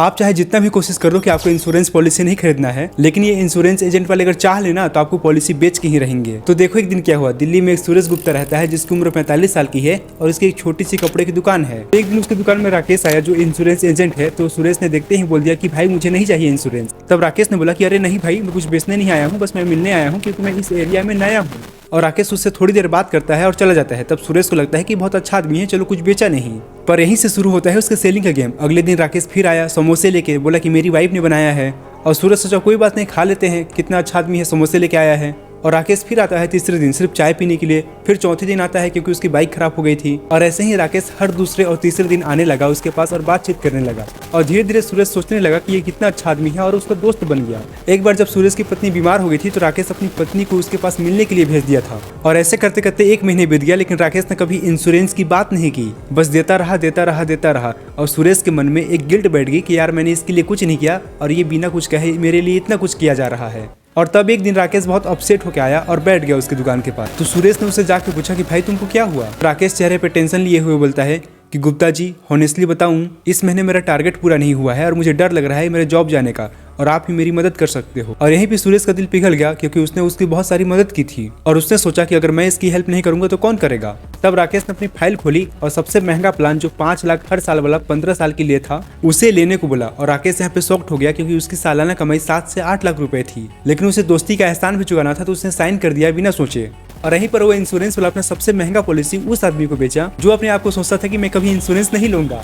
आप चाहे जितना भी कोशिश कर लो कि आपको इंश्योरेंस पॉलिसी नहीं खरीदना है, लेकिन ये इंश्योरेंस एजेंट वाले अगर चाह लेना तो आपको पॉलिसी बेच के ही रहेंगे। तो देखो एक दिन क्या हुआ, दिल्ली में एक सुरेश गुप्ता रहता है जिसकी उम्र 45 साल की है और इसकी एक छोटी सी कपड़े की दुकान है। एक दिन उसकी दुकान में राकेश आया जो इंश्योरेंस एजेंट है। तो सुरेश ने देखते ही बोल दिया कि भाई मुझे नहीं चाहिए इंश्योरेंस। तब राकेश ने बोला कि अरे नहीं भाई, मैं कुछ बेचने नहीं आया हूँ, बस मैं मिलने आया हूँ क्योंकि मैं इस एरिया में नया हूँ। और राकेश उससे थोड़ी देर बात करता है और चला जाता है। तब सुरेश को लगता है कि बहुत अच्छा आदमी है, चलो कुछ बेचा नहीं। पर यहीं से शुरू होता है उसके सेलिंग का गेम। अगले दिन राकेश फिर आया समोसे लेके, बोला कि मेरी वाइफ ने बनाया है। और सूरज सोचा कोई बात नहीं, खा लेते हैं, कितना अच्छा आदमी है, समोसे लेके आया है। और राकेश फिर आता है तीसरे दिन सिर्फ चाय पीने के लिए। फिर चौथे दिन आता है क्योंकि उसकी बाइक खराब हो गई थी। और ऐसे ही राकेश हर दूसरे और तीसरे दिन आने लगा उसके पास और बातचीत करने लगा। और धीरे धीरे सूरज सोचने लगा कि ये कितना अच्छा आदमी है और उसका दोस्त बन गया। एक बार जब सूरज की पत्नी बीमार हो गई थी तो राकेश अपनी पत्नी को उसके पास मिलने के लिए भेज दिया था। और ऐसे करते करते 1 महीने बीत गया, लेकिन राकेश ने कभी इंश्योरेंस की बात नहीं की, बस देता रहा देता रहा देता रहा। और सुरेश के मन में एक गिल्ट बैठ गई कि यार मैंने इसके लिए कुछ नहीं किया और ये बिना कुछ कहे मेरे लिए इतना कुछ किया जा रहा है। और तब एक दिन राकेश बहुत अपसेट होकर आया और बैठ गया उसकी दुकान के पास। तो सुरेश ने उससे जाके पूछा कि भाई तुमको क्या हुआ। राकेश चेहरे पे टेंशन लिए हुए बोलता है कि गुप्ता जी हॉनेस्टली बताऊं, इस महीने मेरा टारगेट पूरा नहीं हुआ है और मुझे डर लग रहा है मेरे जॉब जाने का, और आप ही मेरी मदद कर सकते हो। और यहीं पे सुरेश का दिल पिघल गया क्योंकि उसने उसकी बहुत सारी मदद की थी और उसने सोचा कि अगर मैं इसकी हेल्प नहीं करूंगा तो कौन करेगा। तब राकेश ने अपनी फाइल खोली और सबसे महंगा प्लान जो 5 लाख हर साल वाला 15 साल के लिए था उसे लेने को बोला। और राकेश यहाँ पे शॉक्ड हो गया क्योंकि उसकी सालाना कमाई 7 से 8 लाख रुपए थी, लेकिन उसे दोस्ती का एहसान भी चुकाना था तो उसने साइन कर दिया बिना सोचे। और यहीं पर वो इंश्योरेंस वाला अपना सबसे महंगा पॉलिसी उस आदमी को बेचा जो अपने आप को सोचता था कि मैं कभी इंश्योरेंस नहीं लूंगा।